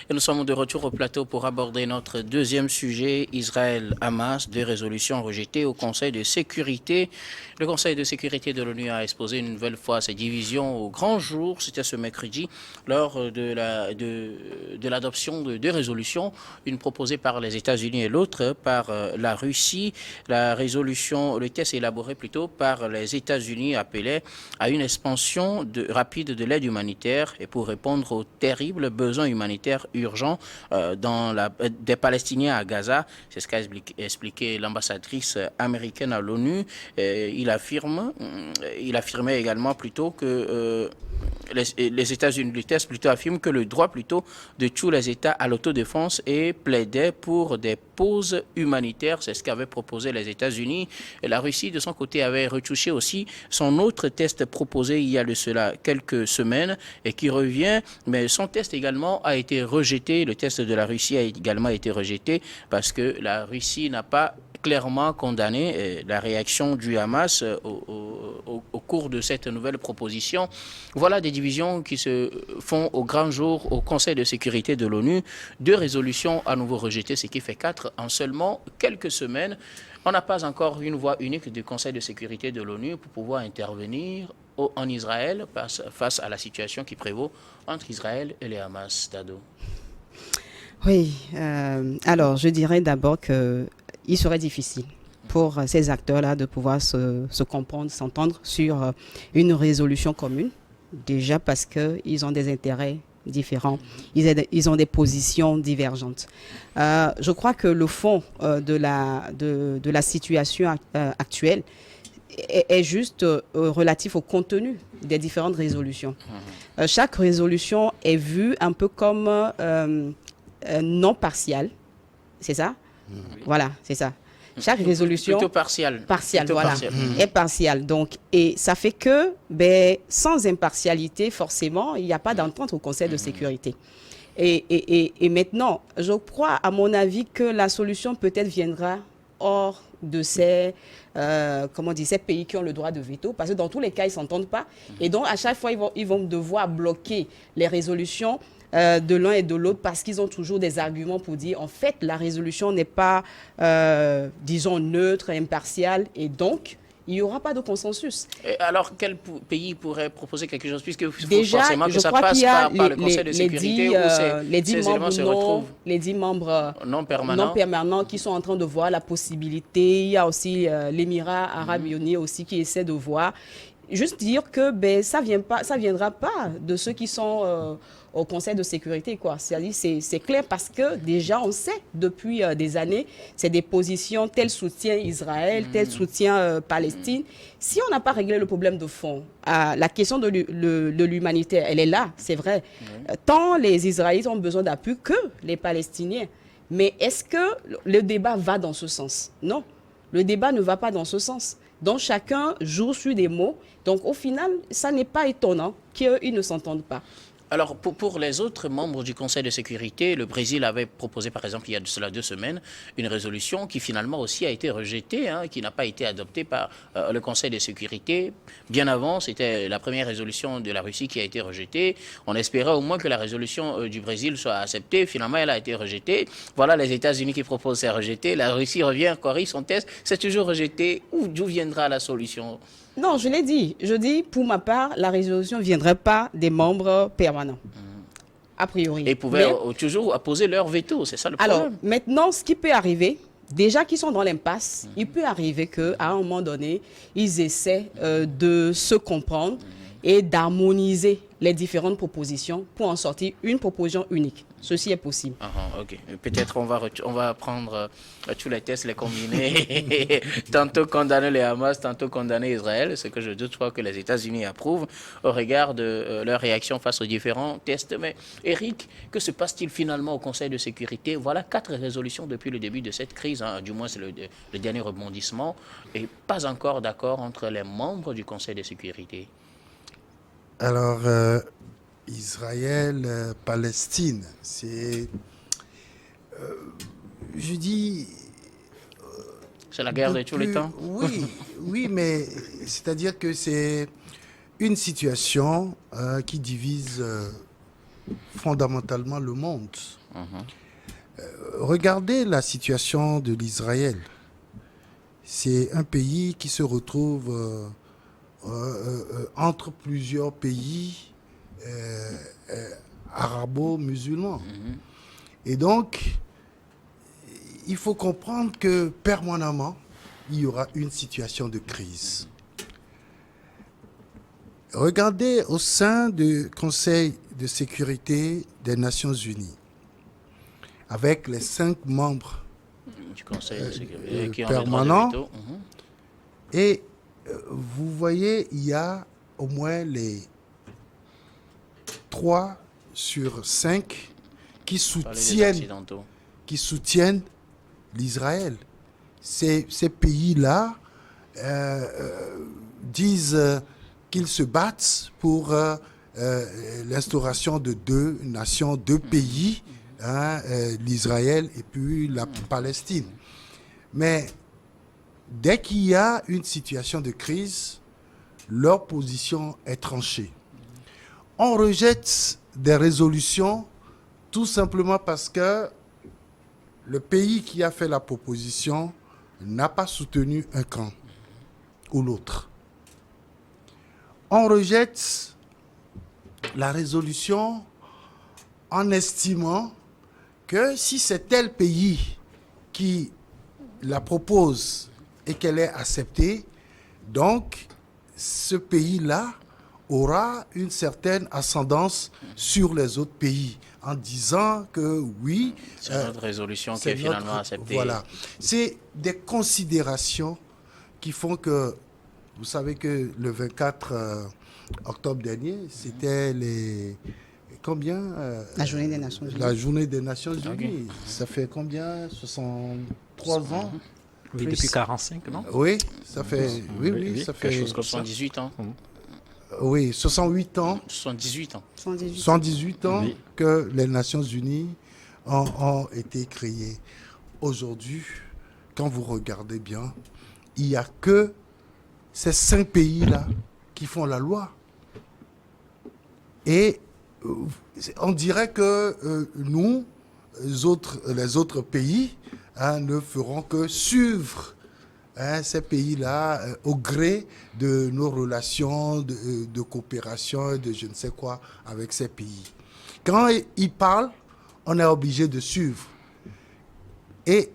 Et nous sommes de retour au plateau pour aborder notre deuxième sujet, Israël-Hamas, deux résolutions rejetées au Conseil de sécurité. Le Conseil de sécurité de l'ONU a exposé une nouvelle fois ses divisions au grand jour, c'était ce mercredi, lors de l'adoption de deux résolutions, une proposée par les États-Unis et l'autre par la Russie. La résolution, le texte élaboré plutôt par les États-Unis appelait à une expansion rapide de l'aide humanitaire et pour répondre aux terribles besoins humanitaires urgents des Palestiniens à Gaza. C'est ce qu'a expliqué l'ambassadrice américaine à l'ONU. Il affirmait également plutôt que les États-Unis, le texte plutôt affirme que le droit plutôt de tous les États à l'autodéfense et plaidait pour des pauses humanitaires. C'est ce qu'avaient proposé les États-Unis. Et la Russie, de son côté, avait retouché aussi son autre test proposé il y a de cela quelques semaines et qui revient. Mais son test également a été rejeté. Le test de la Russie a également été rejeté parce que la Russie n'a pas clairement condamné la réaction du Hamas au cours de cette nouvelle proposition. Voilà des divisions qui se font au grand jour au Conseil de sécurité de l'ONU. Deux résolutions à nouveau rejetées, ce qui fait 4 en seulement quelques semaines. On n'a pas encore une voix unique du Conseil de sécurité de l'ONU pour pouvoir intervenir en Israël face à la situation qui prévaut entre Israël et les Hamas. Dado. Oui, alors je dirais d'abord qu'il serait difficile pour ces acteurs-là de pouvoir se comprendre, s'entendre sur une résolution commune. Déjà parce qu'ils ont des intérêts différents, ils ont des positions divergentes. Je crois que le fond de la situation actuelle est juste relatif au contenu des différentes résolutions. Chaque résolution est vue un peu comme non partiale, c'est ça? Voilà, c'est ça. Chaque résolution plutôt partielle, voilà, est partielle. Donc, et ça fait que, sans impartialité, forcément, il n'y a pas d'entente au Conseil de sécurité. Et maintenant, je crois, à mon avis, que la solution peut-être viendra hors de ces pays qui ont le droit de veto, parce que dans tous les cas, ils ne s'entendent pas. Et donc, à chaque fois, ils vont devoir bloquer les résolutions de l'un et de l'autre parce qu'ils ont toujours des arguments pour dire en fait la résolution n'est pas disons neutre, impartiale et donc il n'y aura pas de consensus. Et alors quel pays pourrait proposer quelque chose puisque déjà, forcément que ça passe par le Conseil de sécurité où les 10 membres se retrouvent les 10 membres non permanents qui sont en train de voir la possibilité. Il y a aussi l'Émirat arabe uni aussi qui essaie de voir. Juste dire que ça viendra pas de ceux qui sont au Conseil de sécurité, quoi. C'est-à-dire, c'est clair parce que déjà, on sait depuis des années, c'est des positions, tel soutien Israël, tel soutien Palestine. Si on n'a pas réglé le problème de fond, la question de l'humanitaire, elle est là, c'est vrai. Tant les Israéliens ont besoin d'appui que les Palestiniens. Mais est-ce que le débat va dans ce sens? Non, le débat ne va pas dans ce sens. Donc, chacun joue sur des mots. Donc, au final, ça n'est pas étonnant qu'ils ne s'entendent pas. Alors, pour les autres membres du Conseil de sécurité, le Brésil avait proposé, par exemple, il y a de cela 2 semaines, une résolution qui finalement aussi a été rejetée, qui n'a pas été adoptée par le Conseil de sécurité. Bien avant, c'était la première résolution de la Russie qui a été rejetée. On espérait au moins que la résolution du Brésil soit acceptée. Finalement, elle a été rejetée. Voilà les États-Unis qui proposent, c'est rejeté. La Russie revient, corrige son test, c'est toujours rejeté. D'où viendra la solution ? Non, je l'ai dit. Je dis, pour ma part, la résolution ne viendrait pas des membres permanents, a priori. Et ils pouvaient toujours poser leur veto, c'est ça le problème. Alors, maintenant, ce qui peut arriver, déjà qu'ils sont dans l'impasse, il peut arriver qu'à un moment donné, ils essaient de se comprendre et d'harmoniser les différentes propositions pour en sortir une proposition unique. Ceci est possible. Ok. Peut-être on va prendre tous les tests, les combiner, tantôt condamner les Hamas, tantôt condamner Israël, ce que je doute pas que les États-Unis approuvent au regard de leur réaction face aux différents tests. Mais Eric, que se passe-t-il finalement au Conseil de sécurité? Voilà 4 résolutions depuis le début de cette crise, du moins c'est le dernier rebondissement, et pas encore d'accord entre les membres du Conseil de sécurité. Alors, Israël, Palestine, c'est, je dis... c'est la guerre de tous les temps. Oui, mais c'est-à-dire que c'est une situation qui divise fondamentalement le monde. Regardez la situation de l'Israël. C'est un pays qui se retrouve entre plusieurs pays arabo-musulmans. Et donc, il faut comprendre que permanemment, il y aura une situation de crise. Regardez au sein du Conseil de sécurité des Nations Unies, avec les 5 membres du Conseil de sécurité qui ont permanents, le droit de veto. et vous voyez, il y a au moins les 3 sur 5 qui soutiennent l'Israël. Ces pays-là disent qu'ils se battent pour l'instauration de 2 nations, 2 pays, l'Israël et puis la Palestine. Mais dès qu'il y a une situation de crise, leur position est tranchée. On rejette des résolutions tout simplement parce que le pays qui a fait la proposition n'a pas soutenu un camp ou l'autre. On rejette la résolution en estimant que si c'est tel pays qui la propose et qu'elle est acceptée, donc ce pays-là aura une certaine ascendance sur les autres pays, en disant que oui... C'est notre résolution qui est finalement acceptée. Voilà. C'est des considérations qui font que... Vous savez que le 24 octobre dernier, c'était les... Combien La journée des Nations Unies. La journée des Nations Unies. Okay. Ça fait combien 63 ans. Oui, depuis 45, non? Oui, ça fait... Oui, ça fait... 78 ans. Oui, 68 ans. 78 ans. 78 ans que les Nations Unies ont été créées. Aujourd'hui, quand vous regardez bien, il n'y a que ces 5 pays-là qui font la loi. Et on dirait que nous, les autres pays, ne feront que suivre ces pays-là au gré de nos relations de coopération, de je ne sais quoi, avec ces pays. Quand ils parlent, on est obligé de suivre. Et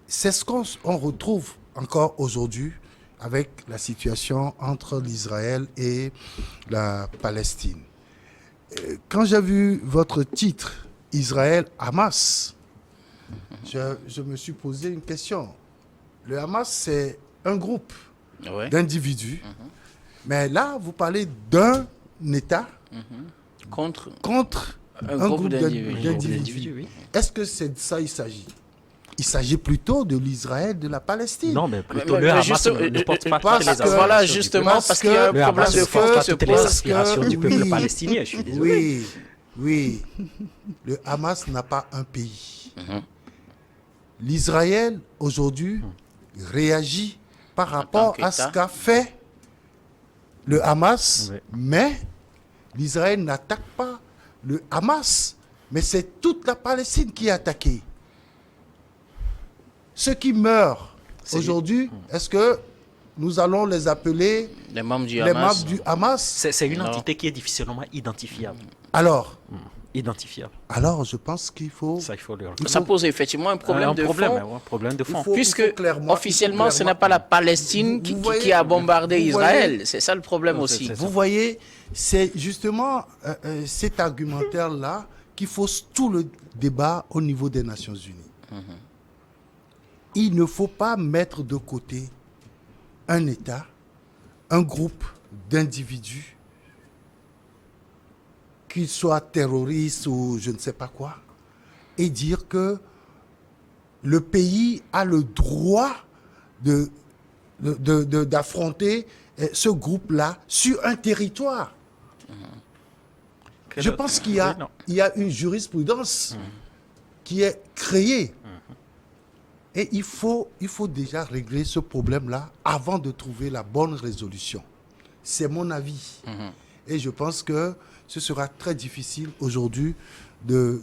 c'est ce qu'on retrouve encore aujourd'hui avec la situation entre l'Israël et la Palestine. Quand j'ai vu votre titre, Israël-Hamas, je me suis posé une question. Le Hamas, c'est un groupe d'individus. Mais là, vous parlez d'un État contre un groupe d'individus. Oui. Est-ce que c'est de ça il s'agit? Il s'agit plutôt de l'Israël, de la Palestine. Non, mais plutôt le Hamas ne porte pas toutes les aspirations. Voilà, justement, parce qu'il y a un problème de fond qui se toutes les aspirations du peuple palestinien, je suis désolé. Oui. Le Hamas n'a pas un pays. L'Israël, aujourd'hui, réagit par rapport à ce qu'a fait le Hamas, mais l'Israël n'attaque pas le Hamas, mais c'est toute la Palestine qui est attaquée. Ceux qui meurent aujourd'hui, est-ce que nous allons les appeler les membres du Hamas? C'est une entité qui est difficilement identifiable. Alors identifiable. Alors, je pense qu'il faut... Ça pose effectivement un problème de fond. Puisque officiellement, ce n'est pas la Palestine qui a bombardé Israël. C'est ça le problème aussi. Vous voyez, c'est justement cet argumentaire-là qui fausse tout le débat au niveau des Nations Unies. Il ne faut pas mettre de côté un État, un groupe d'individus, qu'ils soient terroristes ou je ne sais pas quoi, et dire que le pays a le droit d'affronter ce groupe-là sur un territoire. Je pense qu'il y a une jurisprudence qui est créée. Et il faut déjà régler ce problème-là avant de trouver la bonne résolution. C'est mon avis. Et je pense que ce sera très difficile aujourd'hui de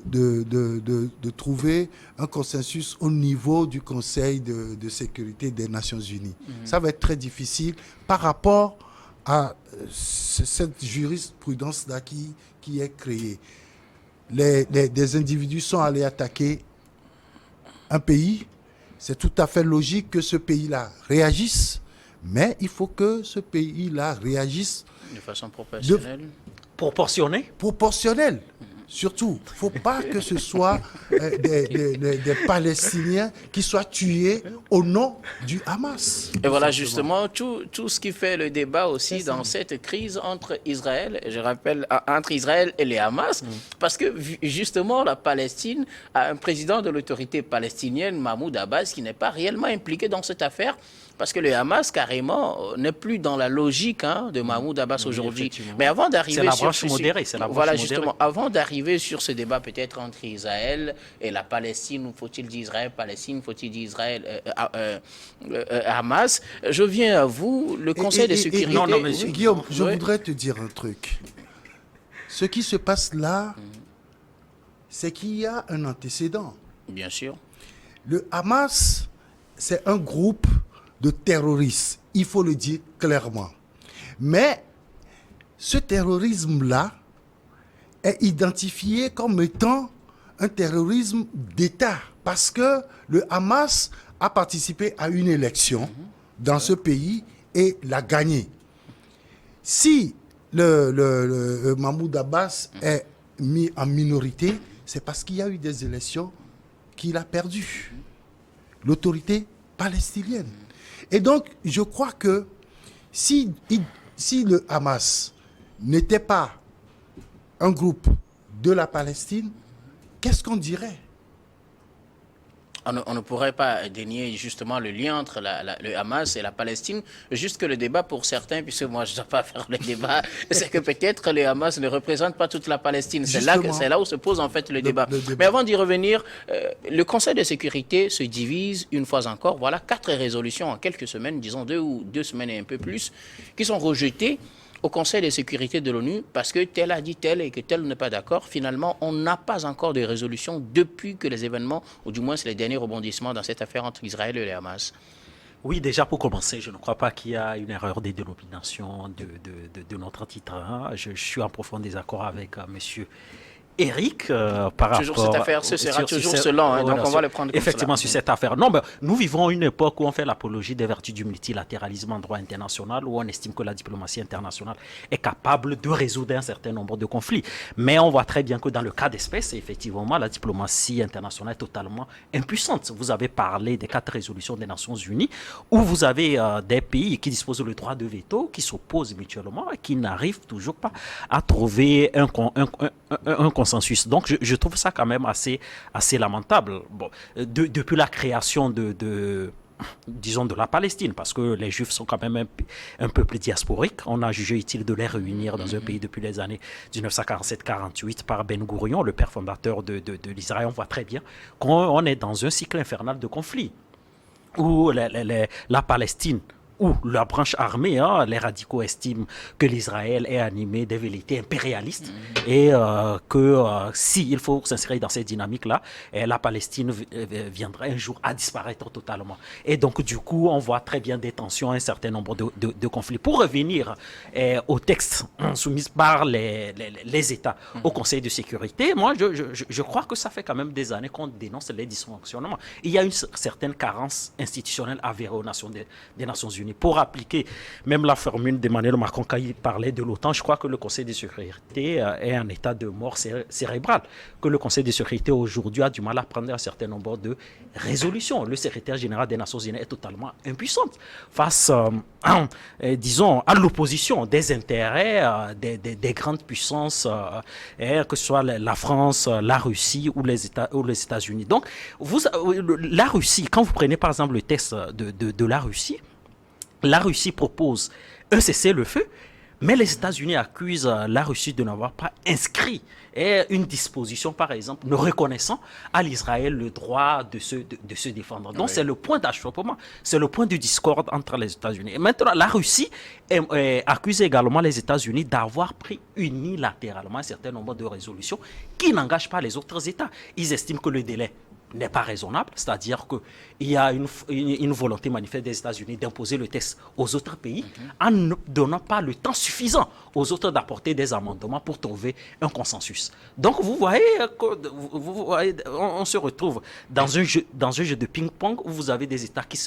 trouver un consensus au niveau du Conseil de sécurité des Nations Unies. Ça va être très difficile par rapport à cette jurisprudence-là qui est créée. Des individus sont allés attaquer un pays. C'est tout à fait logique que ce pays-là réagisse, mais il faut que ce pays-là réagisse de façon proportionnelle. Surtout, il ne faut pas que ce soit des Palestiniens qui soient tués au nom du Hamas. Et voilà justement tout ce qui fait le débat aussi dans cette crise entre Israël, je rappelle, entre Israël et les Hamas, parce que justement la Palestine a un président de l'autorité palestinienne, Mahmoud Abbas, qui n'est pas réellement impliqué dans cette affaire. Parce que le Hamas, carrément, n'est plus dans la logique de Mahmoud Abbas aujourd'hui. Mais avant d'arriver sur... C'est la branche modérée. Voilà, justement, avant d'arriver sur ce débat peut-être entre Israël et la Palestine, ou faut-il dire Israël-Palestine, faut-il dire Israël-Hamas, je viens à vous, le Conseil de sécurité... Non, mais Guillaume, je voudrais te dire un truc. Ce qui se passe là, c'est qu'il y a un antécédent. Bien sûr. Le Hamas, c'est un groupe de terroristes, il faut le dire clairement. Mais ce terrorisme-là est identifié comme étant un terrorisme d'État parce que le Hamas a participé à une élection dans ce pays et l'a gagné. Si le Mahmoud Abbas est mis en minorité, c'est parce qu'il y a eu des élections qu'il a perdues. L'autorité palestinienne. Et donc, je crois que si le Hamas n'était pas un groupe de la Palestine, qu'est-ce qu'on dirait ? On ne pourrait pas dénier justement le lien entre le Hamas et la Palestine. Juste que le débat pour certains, puisque moi je ne dois pas faire le débat, c'est que peut-être le Hamas ne représente pas toute la Palestine. C'est là où se pose en fait le débat. Mais avant d'y revenir, le Conseil de sécurité se divise une fois encore. Voilà 4 résolutions en quelques semaines, disons 2 semaines et un peu plus, qui sont rejetées au Conseil de sécurité de l'ONU parce que tel a dit tel et que tel n'est pas d'accord. Finalement, on n'a pas encore de résolution depuis que les événements, ou du moins les derniers rebondissements dans cette affaire entre Israël et le Hamas. Oui, déjà pour commencer, je ne crois pas qu'il y a une erreur de dénomination de notre titre. Je suis en profond désaccord avec monsieur Eric, par toujours rapport... cette affaire, ce sera toujours selon, donc on va le prendre comme effectivement, cela. Sur cette affaire. Non, mais nous vivons une époque où on fait l'apologie des vertus du multilatéralisme en droit international, où on estime que la diplomatie internationale est capable de résoudre un certain nombre de conflits. Mais on voit très bien que dans le cas d'espèce, effectivement, la diplomatie internationale est totalement impuissante. Vous avez parlé des 4 résolutions des Nations Unies, où vous avez des pays qui disposent du droit de veto, qui s'opposent mutuellement et qui n'arrivent toujours pas à trouver un consensus. Donc, je trouve ça quand même assez lamentable. Bon, depuis la création disons de la Palestine, parce que les Juifs sont quand même un peuple diasporique. On a jugé utile de les réunir dans un pays depuis les années 1947-48 par Ben Gourion, le père fondateur de l'Israël. On voit très bien qu'on est dans un cycle infernal de conflits où la Palestine, où la branche armée, les radicaux estiment que l'Israël est animé des velléités impérialistes et que s'il faut s'insérer dans cette dynamique-là, la Palestine viendrait un jour à disparaître totalement. Et donc, du coup, on voit très bien des tensions, un certain nombre de conflits. Pour revenir au texte soumis par les États au Conseil de sécurité, moi, je crois que ça fait quand même des années qu'on dénonce les dysfonctionnements. Il y a une certaine carence institutionnelle avérée aux des Nations Unies. Pour appliquer même la formule d'Emmanuel Macron quand il parlait de l'OTAN, je crois que le Conseil de sécurité est en état de mort cérébrale, que le Conseil de sécurité aujourd'hui a du mal à prendre un certain nombre de résolutions. Le secrétaire général des Nations Unies est totalement impuissant face, disons, à l'opposition des intérêts des grandes puissances, que ce soit la France, la Russie ou les États-Unis. Donc, la Russie, quand vous prenez par exemple le texte de la Russie, la Russie propose un cessez-le-feu, Mais les États-Unis accusent la Russie de n'avoir pas inscrit une disposition, par exemple, ne reconnaissant à l'Israël le droit de se défendre. Donc, c'est le point d'achoppement, c'est le point de discorde entre les États-Unis. Et maintenant, la Russie accuse également les États-Unis d'avoir pris unilatéralement un certain nombre de résolutions qui n'engagent pas les autres États. Ils estiment que le délai n'est pas raisonnable, c'est-à-dire qu'il y a une volonté manifeste des États-Unis d'imposer le texte aux autres pays en ne donnant pas le temps suffisant aux autres d'apporter des amendements pour trouver un consensus. Donc vous voyez, on se retrouve dans un jeu de ping-pong où vous avez des États qui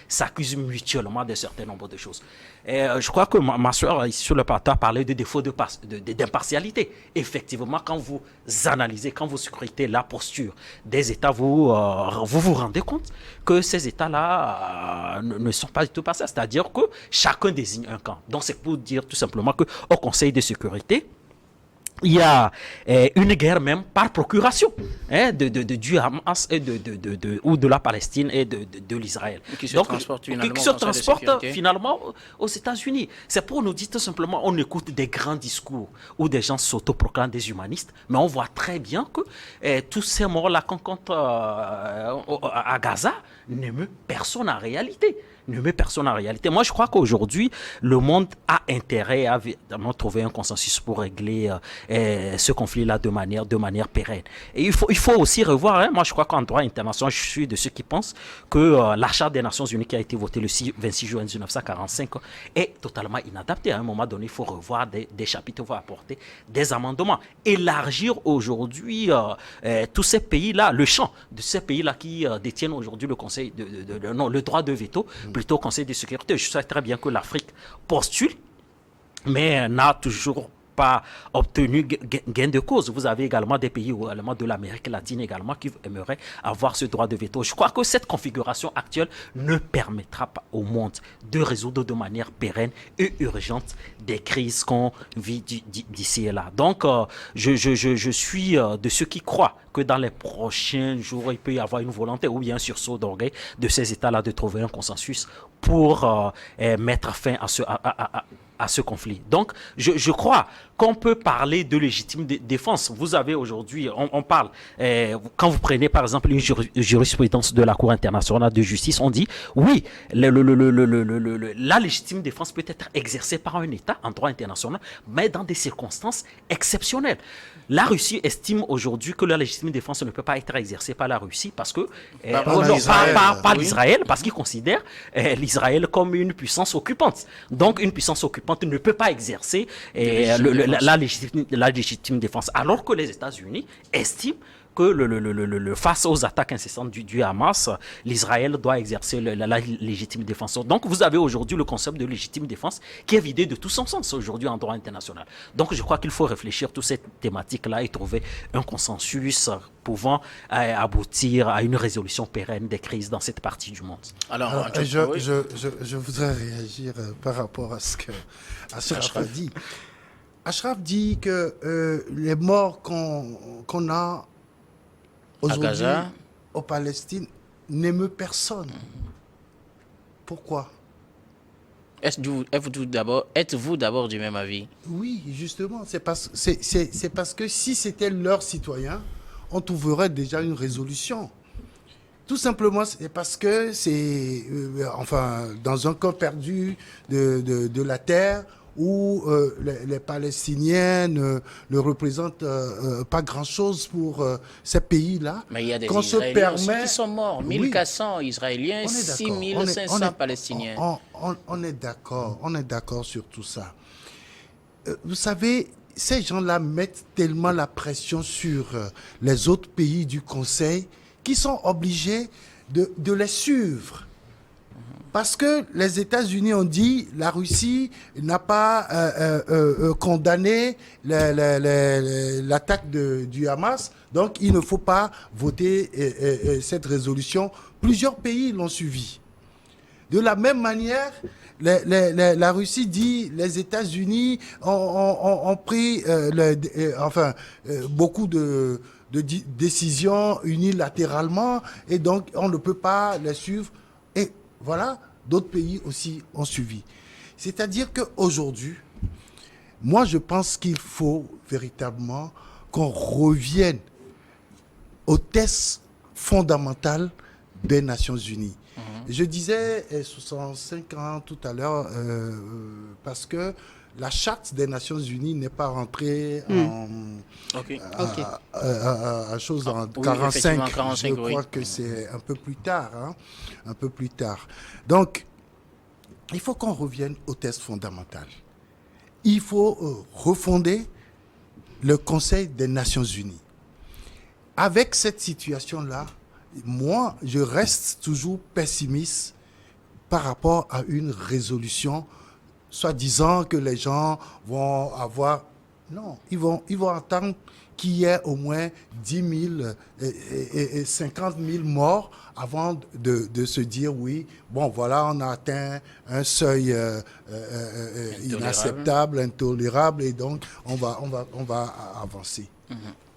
s'accusent mutuellement d'un certain nombre de choses. Et je crois que ma soeur ici sur le plateau a parlé de défaut d'impartialité. Effectivement, quand vous analysez, quand vous scrutez la posture des États, vous rendez compte que ces États-là ne sont pas du tout passés. C'est-à-dire que chacun désigne un camp. Donc c'est pour dire tout simplement qu'au Conseil de sécurité, il y a une guerre même par procuration du Hamas et ou de la Palestine et de l'Israël. Qui se transporte finalement aux États-Unis. C'est pour nous dire tout simplement, on écoute des grands discours où des gens s'autoproclament des humanistes, mais on voit très bien que tous ces morts-là qu'on compte à Gaza n'émeut personne en réalité. Moi, je crois qu'aujourd'hui, le monde a intérêt à trouver un consensus pour régler ce conflit-là de manière pérenne. Et il faut aussi revoir, moi je crois qu'en droit international, je suis de ceux qui pensent que la Charte des Nations Unies qui a été votée le 26 juin 1945 est totalement inadaptée. À un moment donné, il faut revoir des chapitres, il faut apporter des amendements. Élargir aujourd'hui tous ces pays-là, le champ de ces pays-là qui détiennent aujourd'hui le droit de veto, plutôt au Conseil de sécurité. Je sais très bien que l'Afrique postule, mais n'a toujours pas obtenu gain de cause. Vous avez également des pays également de l'Amérique latine également qui aimeraient avoir ce droit de veto. Je crois que cette configuration actuelle ne permettra pas au monde de résoudre de manière pérenne et urgente des crises qu'on vit d'ici et là. Donc, je suis de ceux qui croient que dans les prochains jours, il peut y avoir une volonté ou bien un sursaut d'orgueil de ces États-là de trouver un consensus pour mettre fin à ce conflit. Donc, je crois qu'on peut parler de légitime défense. Vous avez aujourd'hui, on parle, quand vous prenez par exemple une jurisprudence de la Cour internationale de justice, on dit, oui, la légitime défense peut être exercée par un État en droit international, mais dans des circonstances exceptionnelles. La Russie estime aujourd'hui que la légitime défense ne peut pas être exercée par la Russie parce que, par l'Israël, parce qu'ils considèrent l'Israël comme une puissance occupante. Donc, une puissance occupante ne peut pas exercer la légitime défense. Alors que les États-Unis estiment que face aux attaques incessantes du Hamas, l'Israël doit exercer la légitime défense. Donc vous avez aujourd'hui le concept de légitime défense qui est vidé de tout son sens aujourd'hui en droit international. Donc je crois qu'il faut réfléchir toute cette thématique-là et trouver un consensus pouvant aboutir à une résolution pérenne des crises dans cette partie du monde. Alors je voudrais réagir par rapport à ce que Achraf a dit. Achraf dit que les morts qu'on a aujourd'hui au Palestine n'émeut personne. Pourquoi? Êtes-vous d'abord du même avis? Oui, justement, c'est parce que si c'était leurs citoyens, on trouverait déjà une résolution. Tout simplement, c'est parce que c'est, dans un camp perdu de la terre, où les Palestiniens ne représentent pas grand-chose pour ces pays-là. Mais il y a des Israéliens aussi qui sont morts. 1400 Israéliens, 6500 Palestiniens. On est d'accord sur tout ça. Vous savez, ces gens-là mettent tellement la pression sur les autres pays du Conseil qu'ils sont obligés de les suivre. Parce que les États-Unis ont dit la Russie n'a pas condamné l'attaque du Hamas, donc il ne faut pas voter cette résolution. Plusieurs pays l'ont suivi. De la même manière, la Russie dit les États-Unis ont pris beaucoup de décisions unilatéralement et donc on ne peut pas les suivre. Et voilà, d'autres pays aussi ont suivi. C'est-à-dire qu'aujourd'hui, Moi, je pense qu'il faut véritablement qu'on revienne au test fondamental des Nations Unies. Je disais 65 ans tout à l'heure parce que la charte des Nations Unies n'est pas rentrée à chose en 45. 45. Je crois que c'est un peu plus tard. Un peu plus tard. Donc, il faut qu'on revienne au test fondamental. Il faut refonder le Conseil des Nations Unies. Avec cette situation-là, moi, je reste toujours pessimiste par rapport à une résolution, soi-disant que les gens vont avoir... Non, ils vont attendre qu'il y ait au moins 10 000 et 50 000 morts avant de se dire, oui, bon, voilà, on a atteint un seuil inacceptable, intolérable, et donc on va avancer.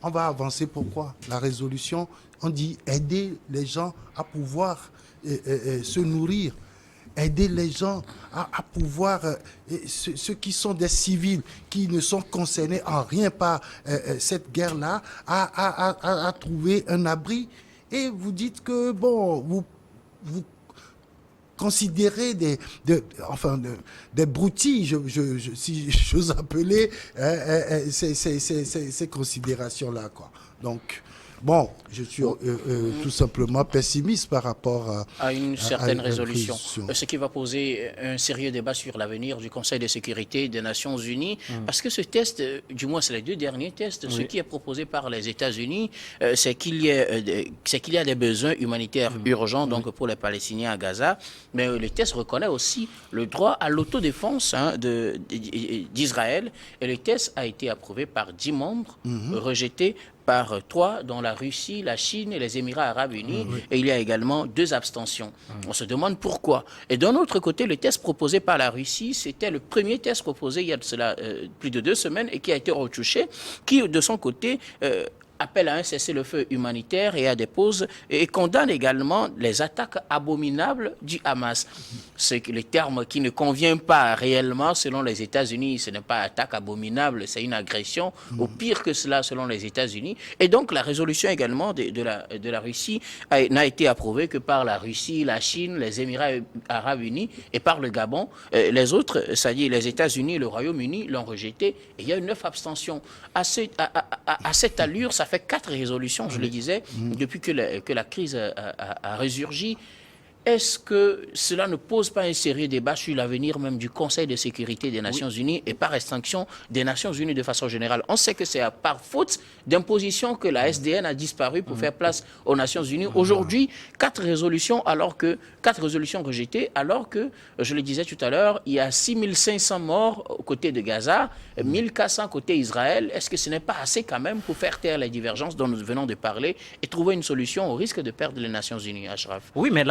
On va avancer, pourquoi? La résolution, on dit aider les gens à pouvoir se nourrir, aider les gens à pouvoir, ceux qui sont des civils, qui ne sont concernés en rien par cette guerre-là, à trouver un abri. Et vous dites que, bon, vous considérez des broutilles, si j'ose appeler ces considérations-là, quoi. Donc, bon, je suis tout simplement pessimiste par rapport à une certaine résolution. résolution. Ce qui va poser un sérieux débat sur l'avenir du Conseil de sécurité des Nations Unies, parce que ce test, du moins c'est les 2 derniers tests, ce qui est proposé par les États-Unis, c'est qu'il y a des besoins humanitaires urgents donc pour les Palestiniens à Gaza, mais le test reconnaît aussi le droit à l'autodéfense d'Israël, et le test a été approuvé par 10 membres, rejeté par 3, dont la Russie, la Chine et les Émirats arabes unis, et il y a également 2 abstentions. On se demande pourquoi. Et d'un autre côté, le test proposé par la Russie, c'était le premier test proposé il y a de cela plus de 2 semaines et qui a été retouché, qui de son côté appelle à un cessez-le-feu humanitaire et à des pauses et condamne également les attaques abominables du Hamas. C'est le terme qui ne convient pas réellement selon les États-Unis. Ce n'est pas attaque abominable, c'est une agression. Au pire que cela selon les États-Unis. Et donc la résolution également de la Russie n'a été approuvée que par la Russie, la Chine, les Émirats arabes unis et par le Gabon. Les autres, c'est-à-dire les États-Unis et le Royaume-Uni, l'ont rejeté. Et il y a eu 9 abstentions. À cette allure, ça fait 4 résolutions, je le disais, depuis que la crise a résurgi. Est-ce que cela ne pose pas un sérieux débat sur l'avenir même du Conseil de sécurité des Nations Unies et par extinction des Nations Unies de façon générale? On sait que c'est par faute d'imposition que la SDN a disparu pour faire place aux Nations Unies. Aujourd'hui, 4 résolutions rejetées, alors que, je le disais tout à l'heure, il y a 6500 morts aux côtés de Gaza, 1400 côté Israël. Est-ce que ce n'est pas assez quand même pour faire taire les divergences dont nous venons de parler et trouver une solution au risque de perdre les Nations Unies, Achraf? Oui, mais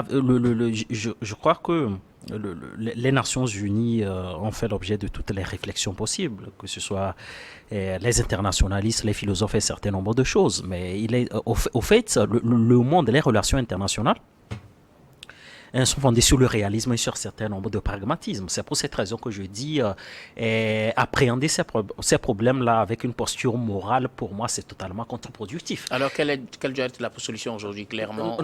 je crois que les Nations Unies ont fait l'objet de toutes les réflexions possibles, que ce soit les internationalistes, les philosophes et un certain nombre de choses. Mais au fait, le monde, les relations internationales sont fondées sur le réalisme et sur un certain nombre de pragmatisme. C'est pour cette raison que je dis appréhender ces problèmes-là avec une posture morale, pour moi, c'est totalement contre-productif. Alors, quelle doit être la solution aujourd'hui, clairement, aux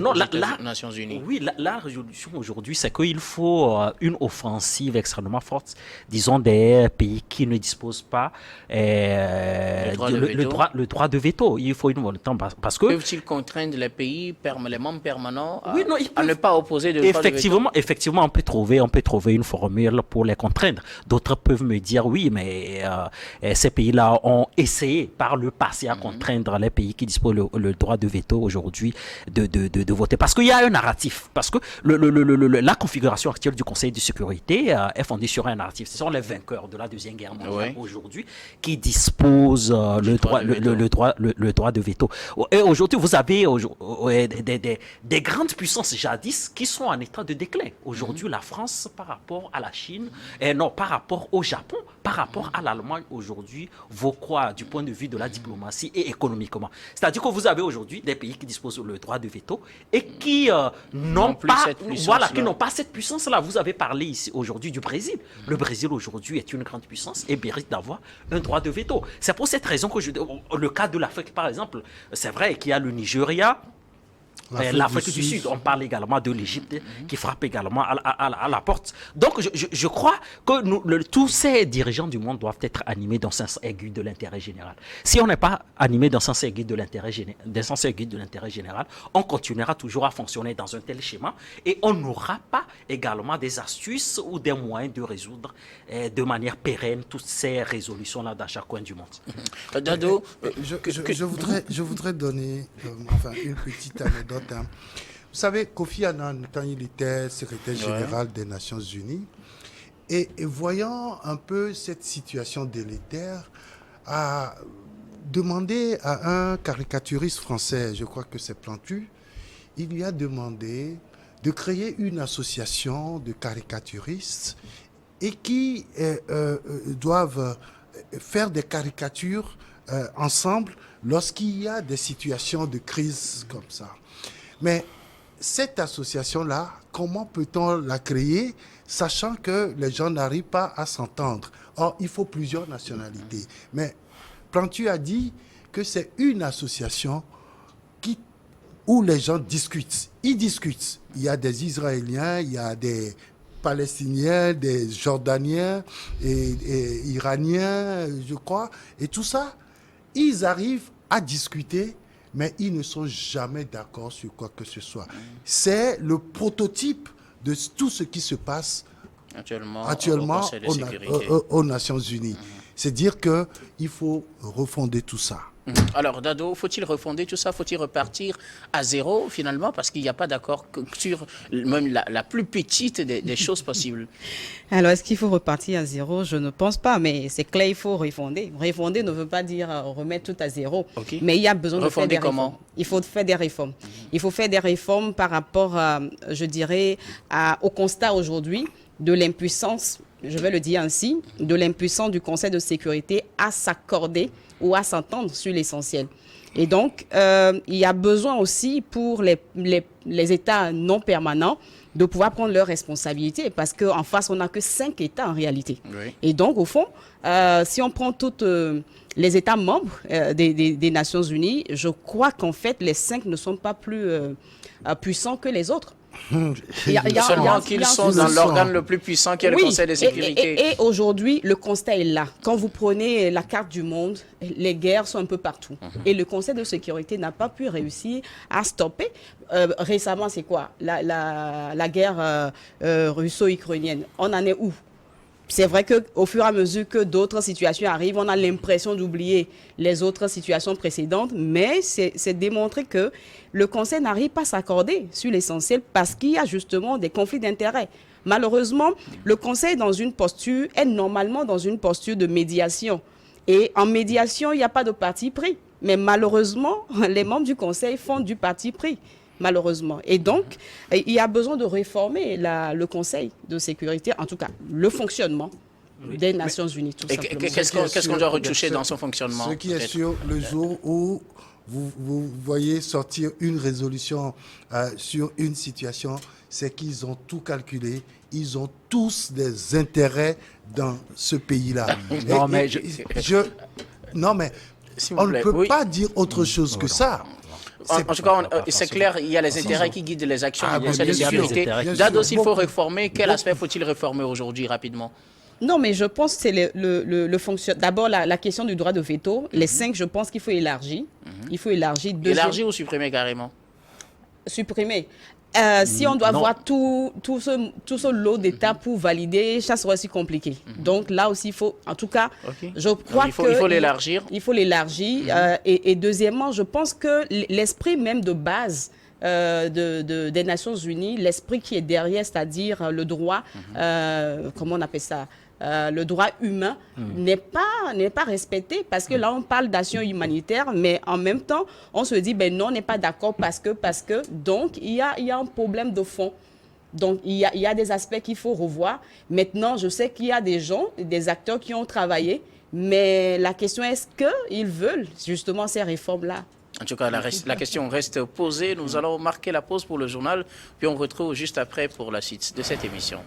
Nations Unies? Oui, la résolution aujourd'hui, c'est qu'il faut une offensive extrêmement forte, disons, des pays qui ne disposent pas le droit de veto. Il faut une volonté, parce que... Peuvent-ils contraindre les pays, les membres permanents à ne pas opposer de droit de veto? Effectivement, on peut trouver une formule pour les contraindre. D'autres peuvent me dire, oui, mais ces pays-là ont essayé par le passé à contraindre les pays qui disposent le droit de veto aujourd'hui de voter. Parce qu'il y a un narratif. Parce que la configuration actuelle du Conseil de sécurité est fondée sur un narratif. Ce sont les vainqueurs de la Deuxième Guerre mondiale aujourd'hui qui disposent le droit de veto. Et aujourd'hui, vous avez des grandes puissances jadis qui sont en état de déclin. Aujourd'hui, la France, par rapport à la Chine, non, par rapport au Japon, par rapport à l'Allemagne, aujourd'hui, vaut quoi du point de vue de la diplomatie et économiquement? C'est-à-dire que vous avez aujourd'hui des pays qui disposent le droit de veto et qui n'ont pas, voilà, qui n'ont pas cette puissance-là. Vous avez parlé ici aujourd'hui du Brésil. Le Brésil aujourd'hui est une grande puissance et mérite d'avoir un droit de veto. C'est pour cette raison que le cas de l'Afrique, par exemple, c'est vrai qu'il y a le Nigeria, l'Afrique du Sud, on parle également de l'Égypte qui frappe également à la porte. Donc je crois que tous ces dirigeants du monde doivent être animés d'un sens aigu de l'intérêt général. Si on n'est pas animé d'un sens aigu de l'intérêt général, on continuera toujours à fonctionner dans un tel schéma et on n'aura pas également des astuces ou des moyens de résoudre de manière pérenne toutes ces résolutions-là dans chaque coin du monde. Dado, je voudrais donner une petite anecdote. Vous savez, Kofi Annan, quand il était secrétaire général des Nations Unies, et voyant un peu cette situation délétère, a demandé à un caricaturiste français, je crois que c'est Plantu, il lui a demandé de créer une association de caricaturistes et qui doivent faire des caricatures ensemble lorsqu'il y a des situations de crise comme ça. Mais cette association-là, comment peut-on la créer, sachant que les gens n'arrivent pas à s'entendre? Or, il faut plusieurs nationalités. Mais Plantu a dit que c'est une association où les gens discutent. Ils discutent. Il y a des Israéliens, il y a des Palestiniens, des Jordaniens et Iraniens, je crois. Et tout ça, ils arrivent à discuter, mais ils ne sont jamais d'accord sur quoi que ce soit. C'est le prototype de tout ce qui se passe actuellement aux Nations Unies. C'est dire qu'il faut refonder tout ça. Alors, Dado, faut-il refonder tout ça? Faut-il repartir à zéro, finalement? Parce qu'il n'y a pas d'accord sur même la plus petite des choses possibles. Alors, est-ce qu'il faut repartir à zéro? Je ne pense pas, mais c'est clair, il faut refonder. Refonder ne veut pas dire remettre tout à zéro. Okay. Mais il y a besoin de faire des réformes. Il faut faire des réformes. Il faut faire des réformes par rapport, je dirais, au constat aujourd'hui de l'impuissance, je vais le dire ainsi, de l'impuissance du Conseil de sécurité à s'accorder ou à s'entendre sur l'essentiel. Et donc, il y a besoin aussi pour les États non permanents de pouvoir prendre leurs responsabilités, parce qu'en face, on n'a que 5 États en réalité. Oui. Et donc, au fond, si on prend tous les États membres des Nations Unies, je crois qu'en fait, les 5 ne sont pas plus puissants que les autres. Seulement qu'ils sont dans l'organe le plus puissant qui est le Conseil de sécurité. Et aujourd'hui, le constat est là. Quand vous prenez la carte du monde, les guerres sont un peu partout. Et le Conseil de sécurité n'a pas pu réussir à stopper. Récemment, c'est quoi? La guerre russo-ukrainienne. On en est où? C'est vrai qu'au fur et à mesure que d'autres situations arrivent, on a l'impression d'oublier les autres situations précédentes, mais c'est démontré que le Conseil n'arrive pas à s'accorder sur l'essentiel parce qu'il y a justement des conflits d'intérêts. Malheureusement, le Conseil est normalement dans une posture de médiation. Et en médiation, il n'y a pas de parti pris. Mais malheureusement, les membres du Conseil font du parti pris. Malheureusement. Et donc, il y a besoin de réformer le Conseil de sécurité, en tout cas, le fonctionnement des Nations Unies, tout simplement. Qu'est-ce qu'on doit retoucher dans son fonctionnement? Ce qui est sûr, le jour où vous voyez sortir une résolution sur une situation, c'est qu'ils ont tout calculé. Ils ont tous des intérêts dans ce pays-là. Non, mais on ne peut pas dire autre chose que ça. En tout cas, c'est clair, il y a les intérêts qui guident les actions du Conseil de sécurité. Dado, s'il faut réformer, quel aspect faut-il réformer aujourd'hui, rapidement? Non, mais je pense que c'est le fonctionnement. D'abord, la question du droit de veto. Les 5, je pense qu'il faut élargir. Il faut élargir. Élargir ou supprimer carrément? Supprimer. Si on doit avoir tout ce lot d'États pour valider, ça serait aussi compliqué. Donc là aussi, il faut, en tout cas, je crois qu'il faut l'élargir. Il faut l'élargir. Et deuxièmement, je pense que l'esprit même de base des Nations Unies, l'esprit qui est derrière, c'est-à-dire le droit, comment on appelle ça, le droit humain n'est pas respecté, parce que là on parle d'action humanitaire, mais en même temps on se dit ben non, on n'est pas d'accord parce que donc il y a un problème de fond. Donc, il y a des aspects qu'il faut revoir. Maintenant, je sais qu'il y a des gens, des acteurs qui ont travaillé, mais la question est-ce qu'ils veulent justement ces réformes-là? En tout cas, la question reste posée. Nous allons marquer la pause pour le journal, puis on retrouve juste après pour la suite de cette émission.